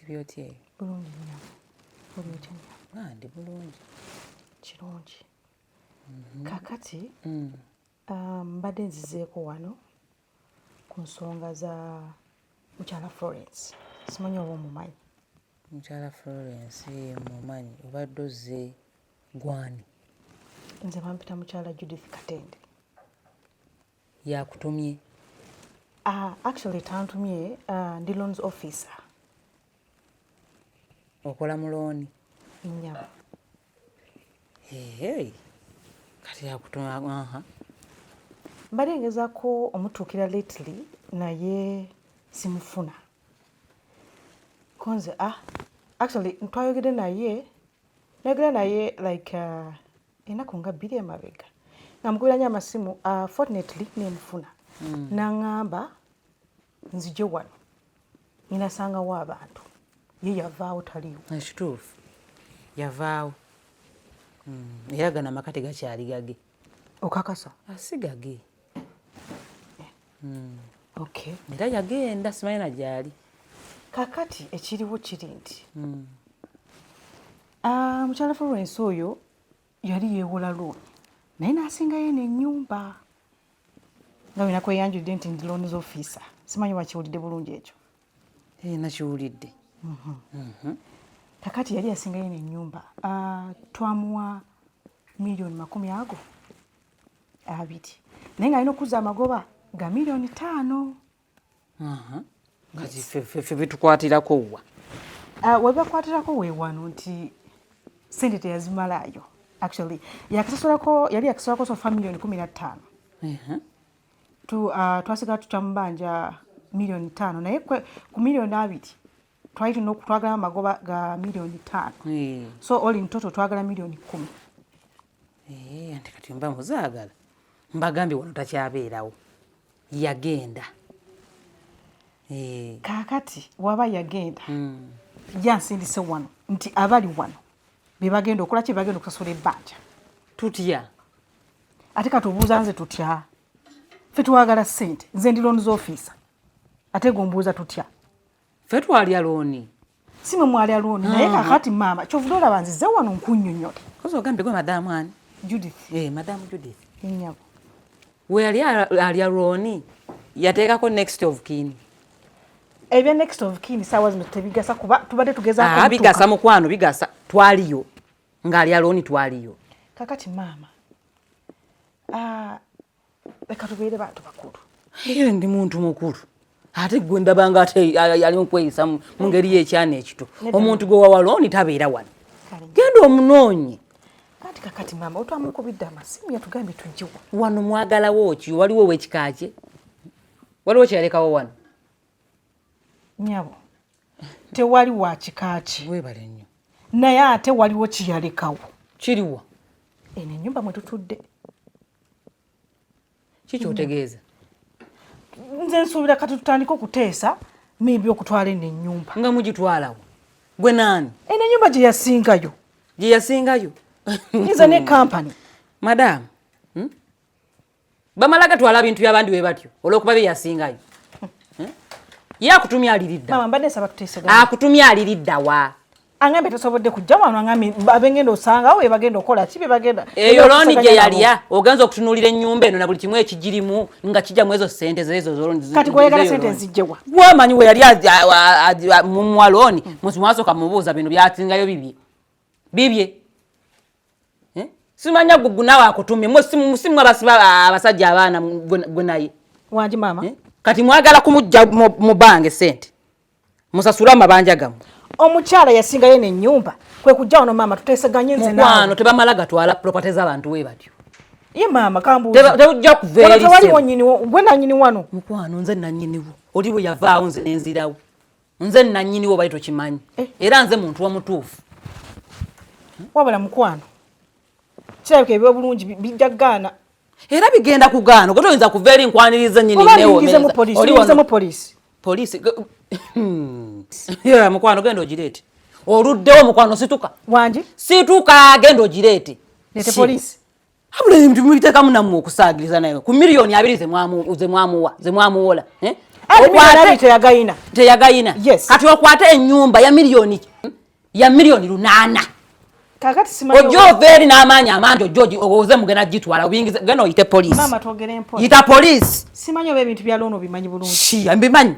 byotye bulungi nnyo oli otya nnyo ndi bulungi kirungi kakati mbadde nzizeeko wano ku nsonga za mukyala Florence simanyi oba omumanyi mukyala Florence mumanyi obadde ozze gwani nze bampita mukyala Judith Katende yakutumye actually tantumye ndi loans officer okola mu looni Inyama kati yakutumye mbadde ngezaako omutuukira lately naye simufuna konze actually twayogera naye like ennaku nga bbiri emabega nga mukubira nnyo amasimu fortunately nemufuna naŋŋamba nzije wano ninasangawo abantu ye yavaawo taliiwo ekituufu yavaawo era gano amaka tegakyali gage okakasa asigage okay era yagenda simanyi na gyali kakati ekiriwo kiri nti mukyala Florence oyo yali yeewola looni naye n'asingayo n'ennyumba nga wina kweyanjudde nti ndi loans officer simanyi wakiwulidde bulungi ekyo nakiwulidde kakati yali yasingayo n'ennyumba twamuwa $2,200,000 naye nga alina okuzza amagoba ga $5,000,000 kati ffe bitukwatirako wa we bakwatirako we wano nti sente teyazimalayo actually yali yakisasulako sofa $15,000,000 twasigala tukyamubanja $5,000,000 naye ku $2,000,000 twali tulina twagala amagoba ga $5,000,000 so all in total twagala $10,000,000 anti kati mba muzaagala mbagambye wano takyabeerawo yagenda kaakati waba yagenda yansindise wano nti abali wano bebagenda okola ki bagenda okusasula ebbanja tutya ate katubuuza nze tutya ffe twagala ssente nze ndi loans officer ate gombuuza tutya ffe twalya looni si mwe mwalya looni naye kakati maama kyovudde olaba nzize wano nkunnyonnyola kozi ogambye gwe madamu ani Judith madamu Judith ennyabo we yali alya looni yateekako next of kin ebya next of kin saawa zino tebigasa kuba tubadde tugezaako bigasa mukwano bigasa twaliyo ng'alya looni twaliyo kakati maama leka tubeere bantu bakulu ndi muntu mukulu ate gwe ndabanga ate ali mukweyisa mu ngeri y'ekyana ekito omuntu gwe wawa looni tabeera wano genda omunoonye kakati maama otwamukubidde amasimu yatugambye tujjiwa wano mwagalawo ki waliwo ow'ekika kye waliwo kyeyalekawo wano nyabo tewali wa kika kye weebale nnyo naye ate waliwo kiyalekawo kiriwa eno ennyumba mwe tutudde kikyotegeeza nze nsuubira kati tutandika okuteesa maybe okutwala eno ennyumba nga mugitwalawo gwe naani eno ennyumba gye yasingayo nze ne kampani madamu bamala gatwala bintu by'abandi we batyo olw'okuba bye yasingayo ye akutumya aliridda maama mbadde nsaba tuteeseganya akutumya aliridda wa angambe tosobodde kujja wano angambe abengenda osangawo we bagenda okola ki be bagenda eyo looni gye yalya ogenza okutunuulira ennyumba eno na buli kimu ekigirimu nga kijjamu ezo ssente zeezo zolooni kati gweyagala ssente nzijjewa wamanyi we yali mumuwa looni mwasooka mubuuza bino byasingayo bibye simanya gugu nawe akutumye musimu abasiba abasajja abaana gwe naye wangi maama kati mwagala kumujja mu bange ssente musasula amabanja gamu omukyala yasingayo n'ennyumba kwe kujja wano maama tuteeseganye nze mukwano tebamala gatwala property z'abantu we batyo ye maama kambuuza tewajja kuveera tewaliwo nnyiniwo gwe nannyini wano mukwano nze nannyiniwo oli bwe yavaawo nze nenzirawo nze nannyiniwo bali tokimanyi era nze muntu omutuufu wabula mukwano kirabika ebyobulungi bijja kugaana era bigenda kugaana gwe toyinza kuva eri nkwaniriza nnyini newoolizemu poliisi mukwano genda ogireete oluddewo mukwano situka wangi situka genda ogireete nete poliisi abula ebintu mubiteekamu nammwe okusaagiriza naye ku $2,000,000 ze mwamuwola okwate teyagayina kati okwate ennyumba ya milioni 8 kakati simanyi ojo veri n'amaanyi amangi ojo oze mugena gitwala obingize gena oyite police mama togere empo yita police simanyi oba ebintu bya lono bimanyi bulungi shi mbimanyi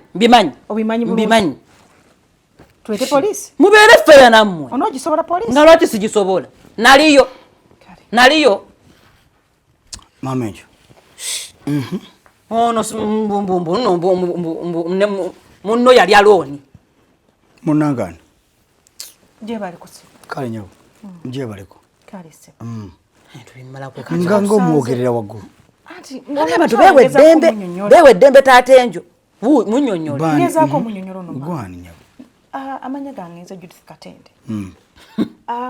obimanyi bulungi tuwete police mubeere ffeera nammwe onoogisobola police nga lwaki sigisobola naliyo mama ekyo ono munno yali alooni munangani gyebali kusi kale nyawo gyebaliko kale se nga ng'omwogerera waggulu abantu beewe eddembe taata enjo munnyonnyole ngezaako omunnyonnyolo no gwani nyawo amanya gange nze Judith Katende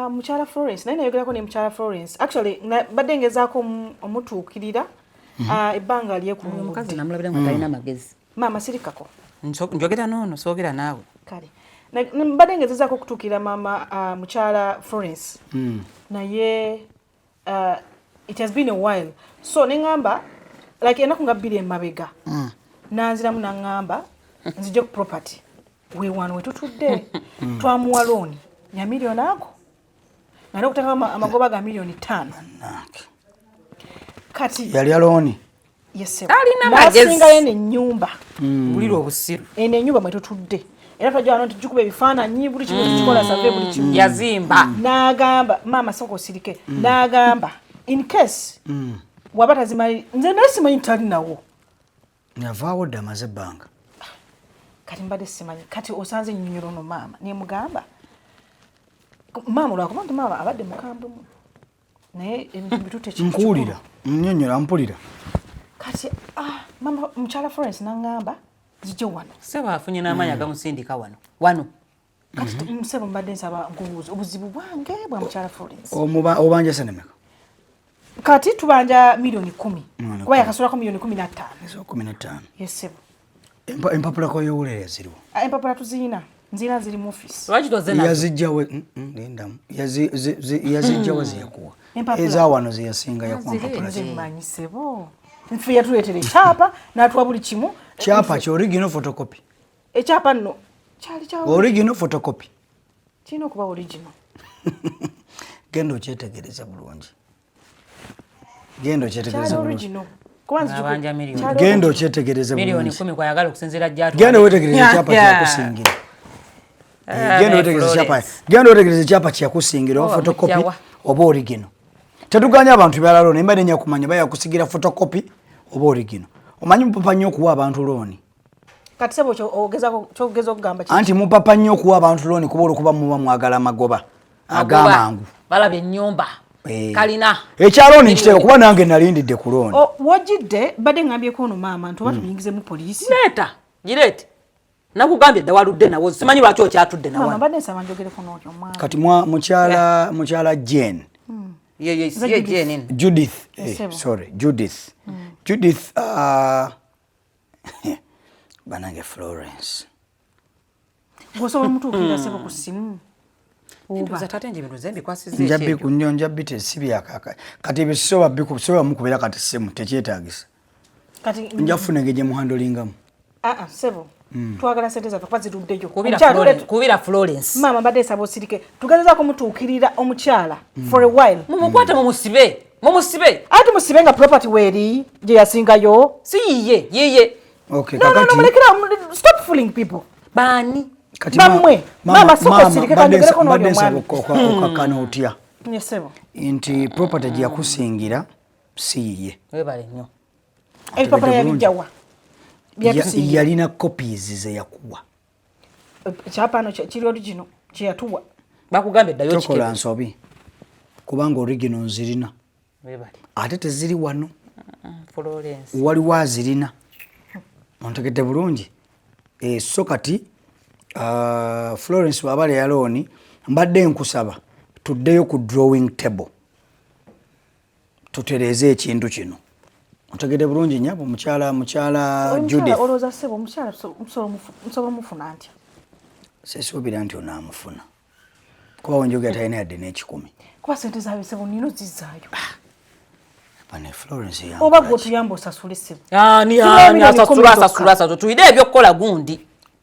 mukyala Florence naye nayogerako ne mukyala Florence actually badde ngezaako omutuukirira ebbanga omukazi namulabira nga talina magezi maama sirikako njogera noono soogera naawe kale mbadde ngezezaako okutuukirira maama mukyala Florence naye it has been a while so neŋŋamba like enaku nga 2 emabega nanziramu naŋŋamba nzije ku property weewano wetutudde twamuwa looni ya miliyoni ako nga nokuteka amagoba ga miliyoni 5 kati yali alooni nasingayo nenyumba bulira obusiru eno enyumba mwetutudde era twajjawano nti tukuba ebifaananyi buli kimu tukikola save buli kimu yazimba n'agamba maama sooka osirike n'agamba in case waba tazimanyi nze naye simanyi talinawo yavaawo dda amaze ebbanga kati mbadde simanyi kati osanze ennyonnyolo no maama nemugamba maama olwakuba nti maama abadde mukambwemu naye ebintu bitutte nkuwulira nnyonnyola mpulira kati mama mukyala Florence n'aŋŋamba zijje wano seba afunye n'amaanyi agamusindika wano kati musebo mbadde nsaba nkubuuza obuzibu bwange bwa mukyala Florence obanja senemeka kati tubanja miliyoni 10 kuba yakasulako miliyoni 15 yesebo empapula koyowulera ziriwo empapula tuziyina nzina ziri mu office lwaki toze nazo yazijjawe lindamu yazijjawe zeyakuwa ezawano zeyasinga yakuwa empapula zimanyi sebo nfe yatuleetera ekyapa n'atuwa buli kimu kyapa ki original photocopy ekyapa nno kyali kya original photocopy kirina okuba original genda okyetegereza bulungi genda okyetegereza bulungi genda okyetegereza miliyoni 10 kwayagala okusinziira gyatu genda wetegereza ekyapa kyakusingira genda wetegereza ekyapa kyakusingira oba photocopy oba original tetuganya abantu byala looni mbadde nyakumanya bayakusigira photocopy oba original omanyi mupapa nnyo okuwa abantu looni kati sebo kyogeza okugamba anti mupapa nnyo okuwa abantu looni kuba olwokuba muba mwagala amagoba agamangu balaba ennyumba kalina ekyalooni nkiteeka kuba nange nalindidde ku looni wojjidde badde ŋŋambyeko ono maama nti oba tuyingizemu poliisi leeta gireete nakugambye dda waludde nawo simanyi lwaki okyatudde nawo badde nsaba njogereko n'oyo omwana kati mukyala Jane Judith Judith banange Florence gwosobola mutuukirira sebo ku ssimu njabite sibyakaka kati bisoba mukubera kati simu tekyetagisa njafuna engeri gyemuhandolingamu sebo twagala sente zaffe kuba ziruddeyo kubira Florence maama mbadde nsaba osirike tugezezaako mutuukirira omukyala for a while mumukwate mumusibe ati musibe nga property weeri gye yasingayo si yiye stop fooling people baani bamwe maama sooka osirike kanjogereko n'oyo omwami okakana otya yesebo nti property gye yakusingira si yiye webale nnyo ebipapula yabijjawa yalina copies zeyakuwa ekyapano kiri origino kyeyatuwa bakugambye ddayo tokola nsobi kubanga origino nzirina ate teziri wano waliwo azirina ontegedde bulungi so kati Florence wabale ya looni mbadde nkusaba tuddeyo ku drawing table tutereeze ekintu kino otegedde bulungi nyabo mukyala Judith olowooza ssebo omukyala musobola mufuna ntya sesuubira nti onaamufuna kuba wenjogera talina yadde n'ekikumi kuba sente zaabyo ssebo nino zizzaayo Bane Florence ya. Oba gwe tuyamba osasule ssebo. Ani asasula tuyide ebyokukola gundi.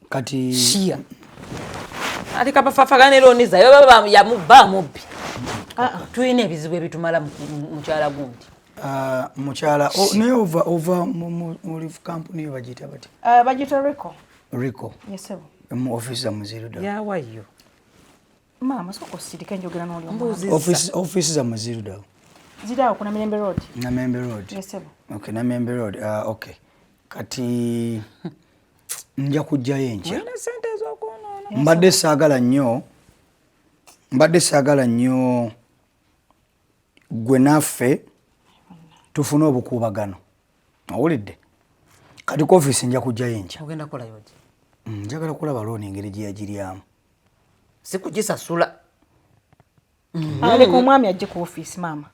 Kati shia. Ati kapafafagane loniza yo baba ya mubba mubbi. Tuyine ebizibu ebitumala mukyala gundi. Mukyala ne over mu live company bagita bati. Bagita Rico. Yes sebo. Mu office Muziruda. Ya wayo. Mama soko sirika njogera n'oli mbuzi. Office za Muziruda. Zidao kuna Namembe Road. Namembe Road. Yes sebo. Okay, Namembe Road. Okay. Kati nja kujjayo enkya. Wena sente z'okwonoona. Mbadde saagala nnyo gwe naffe tufune obukuubagano. Owulidde? Kati ku office nja kujjayo enkya. Ogenda kukolayo ki? Njagala kulaba looni engeri gye yagiryamu. Sikugisasula. Aleko omwami ajje ku office mama.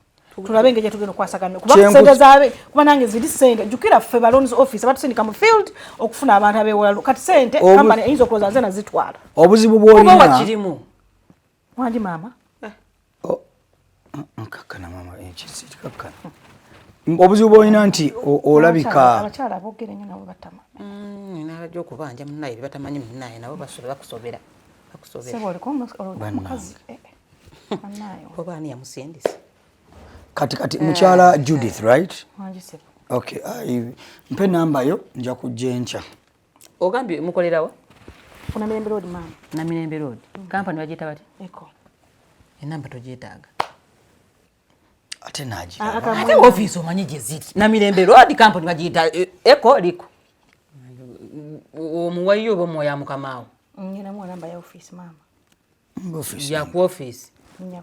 Tulabe engeri tugenda kwasagana kuba sente zaabe kuba nange ziri sente jukira ffe balonzi office batusindika mu field okufuna abantu abewala kati sente company eyinza okuloza nze nazitwala. Obuzibu bw'olina oba wakirimu. Wangi mama. Nkakana mama ekisi kikakana. Obuzibu bw'olina nti olabika abakyala aboogera nnyo nabo batama. N'abajja okubanja munnaye batamanyi munnaye nabo bakusobera. Sebo oliko omukazi. Munnaye. Oba ani yamusindisa. Kati mukyala Judith, right? Wangi sebo. Okay, mpe namba yo nja kujja enkya. Ogambye mukolerawa? Kuna Mirembe Road mama. Na Mirembe Road. Company bagiyita bati? Eko. Enamba togyetaaga. Ate naji. Ate office omanyi gye ziri. Na Mirembe Road company bagiyita Eko liko. Omuwayo oba omwoyo amukamaawo. Nyina mu namba ya office mama. Office. Ya ku office. Nya.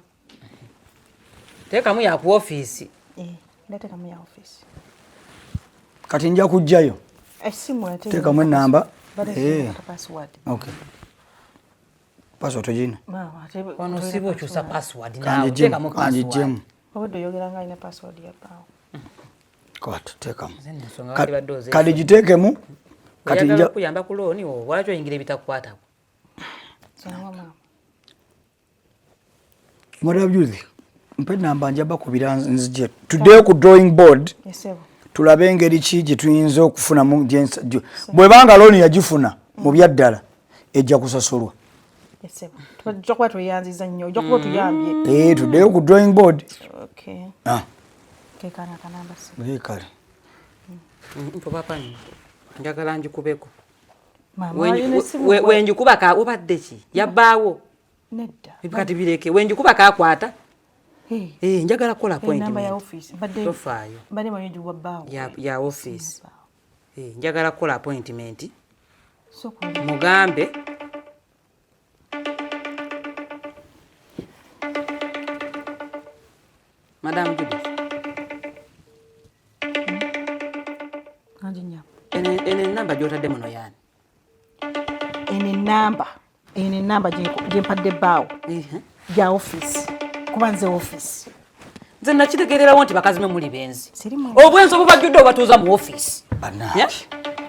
Tekamu ya ku office. Ndetekamu ya office. Kati nja kujjayo. Esimu ate. Tekamu namba. Password. Okay. Password tojina. Mama ate wano sibo chusa password nawe tekamu password. Obodo yogeranga ina password ya pawo. Kwat tekamu. Badoze. Kadi gitekemu. Kati nja kuyamba ku looni wo walacho ingire bitakwata. Sana mama. Mwada byuzi. Mpe namba njaba kubira nzije. Today ku drawing board. Yesebo. Tulabe engeri ki gye tuyinza okufuna mu jensa. Bwebanga looni yagifuna mu byaddala ejja kusasulwa. Yesebo. Tujja kuba tuyanziza nnyo. Ojja kuba tuyambye. Today ku drawing board. Okay. Kekana kanamba si. Lekale. Mpo papa ni. Njagala njikubeko. Mama wenjikuba ka obadde ki? Yabbaawo. Nedda. Bikati bireke wenjikuba ka kwata. Njagala kola appointment. Namba ya office. Badde. Tofaayo. Badde manyoju wabbaawo. Ya office. Njagala kola appointment. So mugambe. Madam Judith. Anjinya. Ene namba gyotadde muno yani. Ene namba gye mpadde bbaawo. Ya office. Kubanze office. Nze nakitegeerera wonti bakazi muli benzi. Sirimu. Obwenzi obubajjudde obatuuza mu office.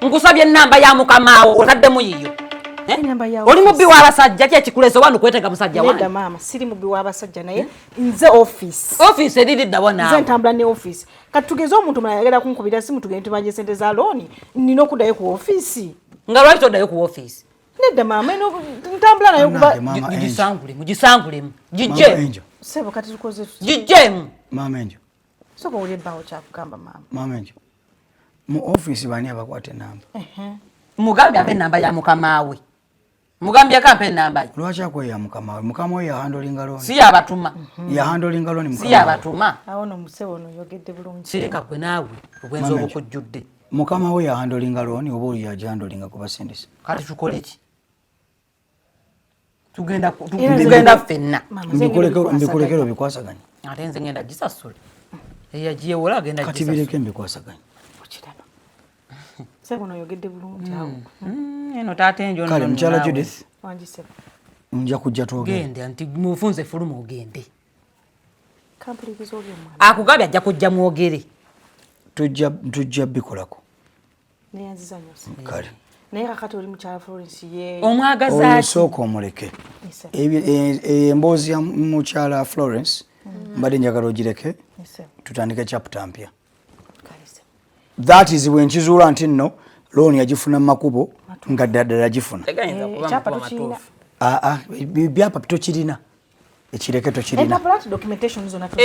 Nkusabye namba ya mukamaawo otaddemu yiyo. Oli mubbi w'abasajja ki ekikulese wano kwetega musajja wange? Nedda maama, siri mubbi w'abasajja naye nze office. Office eriddawa naawe. Nze ntambula ne office. Kati tugeze omuntu mulala yagala kunkubira simu tugende tubanje sente za looni nina okuddayo ku office. Nga lwaki toddayo ku office? Nedda maama eno ntambula nayo kuba mugisangulemu. Gijje. Sebo kati tukoze. Gijjemu. Mama enjo. Soko oli ebbaawo kyakugamba maama. Mama enjo. Mu office bani abakwate namba. Mugambe ape namba ya mukamaawe. Mugambe akampe namba. Lwaki akweya mukamaawe? Mukamaawe ya handling loan. Si yabatuma. Ya handling loan mukamaawe. Si yabatuma. Awono musebo no yogedde bulungi. Sireka gwe naawe obwenzi obukujjudde. Mukamaawe ya handling loan oba oli ya handling kuba sendisi. Kati tukole ki? Tugenda ffenna. Mbikulekero bikwasaganya. Ate nze ngenda gisasula. Eyagiyewola agenda gisasula. Kati bireke mbikwasaganya. Okiraba. Sebo no yogedde bulungi awo. Eno taate njo kale mchala Judith. Wangi sebo. Nja kujja twogende. Gende anti mufunze fuluma ogende. Kampulikizo by'omwana. Akugabya ajja kujja mwogere. Tujja bikolako. Neyanziza nnyo. Kale. Naye kakati oli mukyala Florence ye. Omwagaza ati. Osooka omuleke. Emboozi ya mukyala Florence mbadde njagala ogireke tutandike chapter mpya. That is when kizuula nti nno loan yagifuna mu makubo nga ddala agifuna. Byapa tokirina. Ekireke tokirina.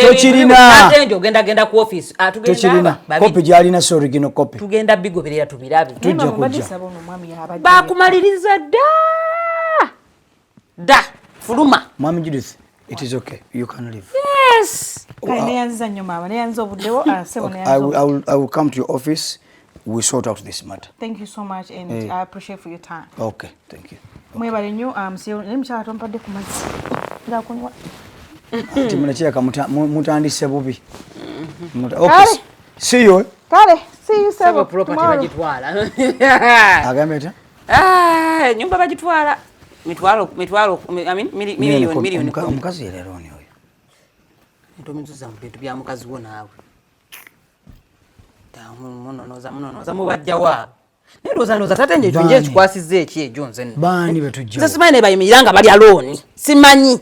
Tokirina. Ate ogenda ku office. Tokirina. Copy gyalina so original copy. Tugenda bigoberera tubirabe. Tujja kujja. Bakumaliriza da fuluma. Mwami Judith, it is okay. You can leave. Yes. I will come to your office. We sort out this matter. Thank you so much, and I appreciate for your time. Okay, thank you. Mutandise bubi. Okay. See you. Kale, see you sebo property bagitwala. Agambe ta? Nyumba bagitwala. Mitwalo, I mean million. Omukazi lero oni oyo. Ntomizuza mpintu bya mukazi wo naawe. Munonoza mubajjawa. Neroza tatenje tunje kikwasize eki ejo nze. Bani betujja. Nze simanyi bayimiranga bali aloni. Simanyi.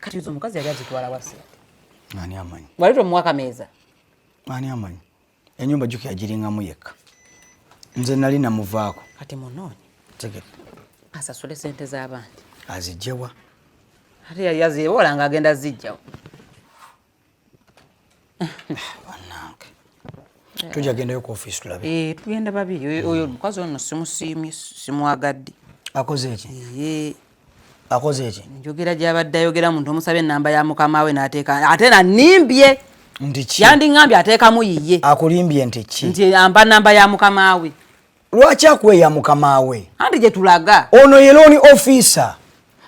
Kati uzo mukazi yali azitwala wase. Nani amanyi? Walito mwaka meza. Nani amanyi? Enyumba juki ajiringa muyeka. Nze nali namuvaako. Kati munoni. Tegeka. Asasule sente z'abandi. Azijjewa. Ate yali azibola nga agenda zijjawo. Bannange. Tujja gendayo ku office tulabe. Tugenda babiri. Oyo mukazi ono simusiimye simwagadde. Akoze eki? Akoze eki? Njogera gy'abadde ayogera muntu omusaba ennamba ya mukama we n'ateeka ate nanimbye. Ndiki? Yandiŋŋambye ateekamu yiye. Akulimbye nti ki? Nti amba nnamba ya mukama we. Lwaki akweya mukama we? Andi gye tulaga. Ono ye loan officer.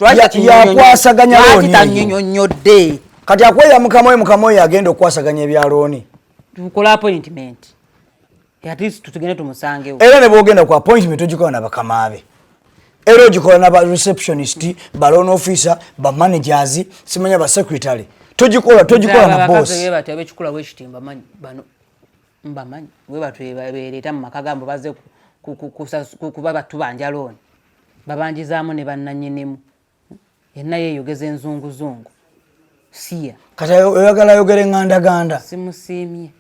Yakwasaganya loan. Tannyonnyodde. Kati akweya mukama we agenda okwasaganya ebya loan. Tukola appointment. At least tutugende tumusangewo. Era ne bwogenda ku appointment ogikola na bakama be. Era ogikola na ba receptionist, ba loan officer, ba managers, simanya ba secretary. Togikola na boss. Bakaze bati abechukula wechitimba manyi bano. Mbamanyi we batu beereta mu makagambo baze kuba batubanja loan. Babanjizaamu ne bannanyinimu. Yenna yeeyogeza enzunguzungu. Siya. Kati oyagala yogere nganda. Simusiimye.